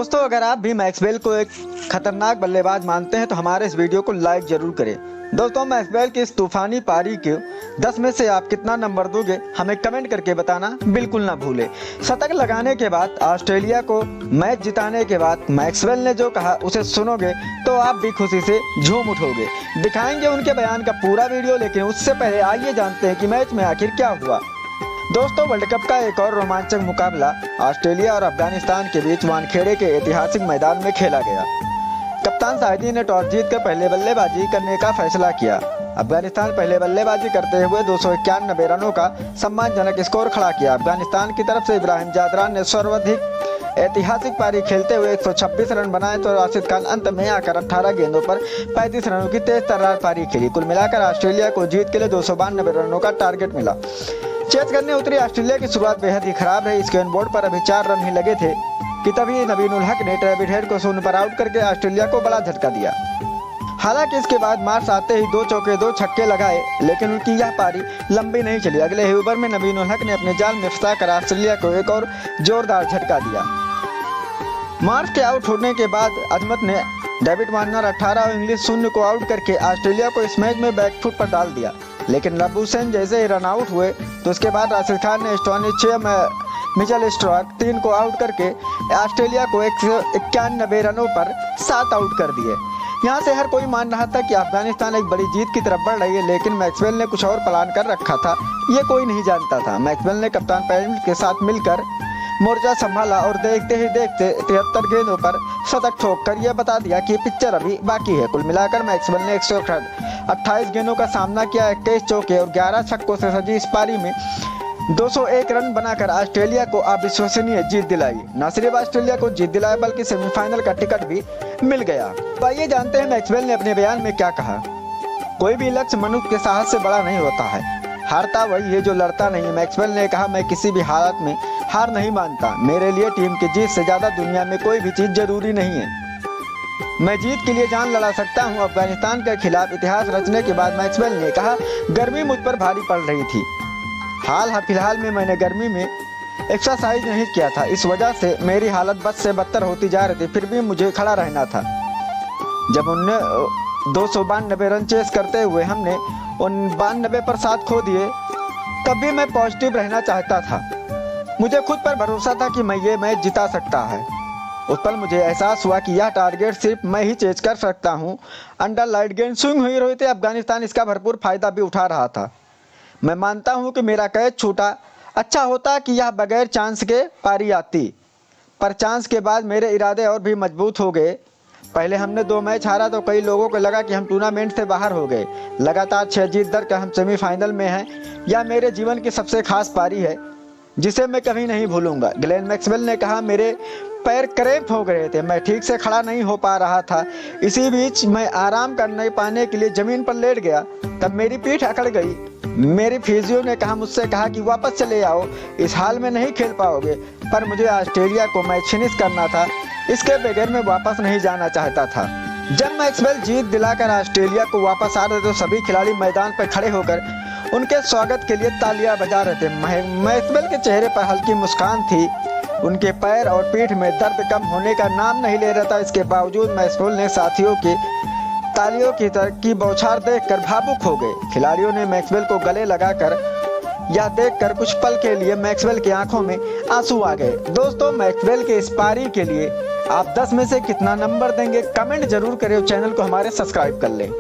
दोस्तों, अगर आप भी मैक्सवेल को एक खतरनाक बल्लेबाज मानते हैं तो हमारे इस वीडियो को लाइक जरूर करें। दोस्तों, मैक्सवेल की इस तूफानी पारी के 10 में से आप कितना नंबर दोगे, हमें कमेंट करके बताना बिल्कुल ना भूलें। शतक लगाने के बाद, ऑस्ट्रेलिया को मैच जिताने के बाद मैक्सवेल ने जो कहा उसे सुनोगे तो आप भी खुशी से झूम उठोगे। दिखाएंगे उनके बयान का पूरा वीडियो, लेकिन उससे पहले आइए जानते हैं कि मैच में आखिर क्या हुआ। दोस्तों, वर्ल्ड कप का एक और रोमांचक मुकाबला ऑस्ट्रेलिया और अफगानिस्तान के बीच वानखेड़े के ऐतिहासिक मैदान में खेला गया। कप्तान शाहिदी ने टॉस जीतकर पहले बल्लेबाजी करने का फैसला किया। अफगानिस्तान पहले बल्लेबाजी करते हुए 291 रनों का सम्मानजनक स्कोर खड़ा किया। अफगानिस्तान की तरफ से इब्राहिम जादरान ने सर्वाधिक ऐतिहासिक पारी खेलते हुए 126 रन बनाए तो राशिद खान अंत में आकर 18 गेंदों पर 35 रनों की तेज तर्रार पारी खेली। कुल मिलाकर ऑस्ट्रेलिया को जीत के लिए 292 रनों का टारगेट मिला। चेस करने उतरी ऑस्ट्रेलिया की शुरुआत बेहद ही खराब रही। स्कोर बोर्ड पर अभी 4 रन ही लगे थे कि तभी नवीन उल हक ने ट्रेविस हेड को शून्य पर आउट करके ऑस्ट्रेलिया को बड़ा झटका दिया। हालांकि इसके बाद मार्च आते ही 2 चौके 2 छक्के लगाए, लेकिन उनकी यह पारी लंबी नहीं चली। अगले ही ओवर में नवीन उल हक ने अपने जाल में फंसाकर ऑस्ट्रेलिया को एक और जोरदार झटका दिया। मार्च के आउट होने के बाद अजमत ने डेविड वार्नर 18 और इंग्लिश शून्य को आउट करके ऑस्ट्रेलिया को इस मैच में बैकफुट पर डाल दिया। लेकिन रब्बू सेन जैसे ही रन आउट हुए तो उसके बाद राशिद खान ने स्टोनी 6 में मिचेल स्टार्क 3 को आउट करके ऑस्ट्रेलिया को 191 रनों पर 7 आउट कर दिए। यहाँ से हर कोई मान रहा था कि अफगानिस्तान एक बड़ी जीत की तरफ बढ़ रही है, लेकिन मैक्सवेल ने कुछ और प्लान कर रखा था, ये कोई नहीं जानता था। मैक्सवेल ने कप्तान पैरेंट के साथ मिलकर मोर्चा संभाला और देखते ही देखते 73 गेंदों पर शतक ठोक कर यह बता दिया कि पिक्चर अभी बाकी है। कुल मिलाकर मैक्सवेल ने 128 गेंदों का सामना किया। 21 चौके और 11 छक्कों से सजी इस पारी में 201 रन बनाकर ऑस्ट्रेलिया को अविश्वसनीय जीत दिलाई। न सिर्फ ऑस्ट्रेलिया को जीत दिलाया बल्कि सेमीफाइनल का टिकट भी मिल गया। तो आइए जानते हैं मैक्सवेल ने अपने बयान में क्या कहा। कोई भी लक्ष्य मनुष्य के साहस से बड़ा नहीं होता है, हारता वही है जो लड़ता नहीं। मैक्सवेल ने कहा, मैं किसी भी हालत में हार नहीं मानता। मेरे लिए टीम की जीत से ज्यादा दुनिया में कोई भी चीज जरूरी नहीं है। मैं जीत के लिए जान लड़ा सकता हूं। अफगानिस्तान के खिलाफ इतिहास रचने के बाद मैक्सवेल ने कहा, गर्मी मुझ पर भारी पड़ रही थी। फिलहाल में मैंने गर्मी में एक्सरसाइज नहीं किया था, इस वजह से मेरी हालत बद से बदतर होती जा रही थी। फिर भी मुझे खड़ा रहना था। जब उन्हें 292 रन चेस करते हुए हमने 92 पर 7 खो दिए, तब भी मैं पॉजिटिव रहना चाहता था। मुझे खुद पर भरोसा था कि मैं ये मैच जिता सकता है। उस पल मुझे एहसास हुआ कि यह टारगेट सिर्फ मैं ही चेज कर सकता हूं। अंडर लाइट गेंद स्विंग हुई रही थी। अफगानिस्तान इसका भरपूर फायदा भी उठा रहा था। मैं मानता हूं कि मेरा कैच छूटा। अच्छा होता कि यह बगैर चांस के पारी आती, पर चांस के बाद मेरे इरादे और भी मजबूत हो गए। पहले हमने 2 मैच हारा तो कई लोगों को लगा कि हम टूर्नामेंट से बाहर हो गए। लगातार 6 जीत दर का हम सेमीफाइनल में हैं। यह मेरे जीवन की सबसे खास पारी है जिसे मैं कभी नहीं भूलूंगा। ग्लेन मैक्सवेल ने कहा, मेरे पैर क्रैम्प हो गए थे, मैं ठीक से खड़ा नहीं हो पा रहा था। इसी बीच मैं आराम करने पाने के लिए जमीन पर लेट गया, तब मेरी पीठ अकड़ गई। मेरी फिजियो ने मुझसे कहा कि वापस चले आओ, इस हाल में नहीं खेल पाओगे। पर मुझे ऑस्ट्रेलिया को मैच फिनिश करना था, इसके बगैर मैं वापस नहीं जाना चाहता था। जब मैक्सवेल जीत दिलाकर ऑस्ट्रेलिया को वापस आ रहे तो सभी खिलाड़ी मैदान पर खड़े होकर उनके स्वागत के लिए तालियां बजा रहे थे। मैक्सवेल के चेहरे पर हल्की मुस्कान थी। उनके पैर और पीठ में दर्द कम होने का नाम नहीं ले रहा था। इसके बावजूद मैक्सवेल ने साथियों की तालियों की तरह की बौछार देखकर भावुक हो गए। खिलाड़ियों ने मैक्सवेल को गले लगाकर यह देखकर कुछ पल के लिए मैक्सवेल की आंखों में आंसू आ गए। दोस्तों, मैक्सवेल के इस पारी के लिए आप 10 में से कितना नंबर देंगे, कमेंट जरूर करें और चैनल को हमारे सब्सक्राइब कर लें।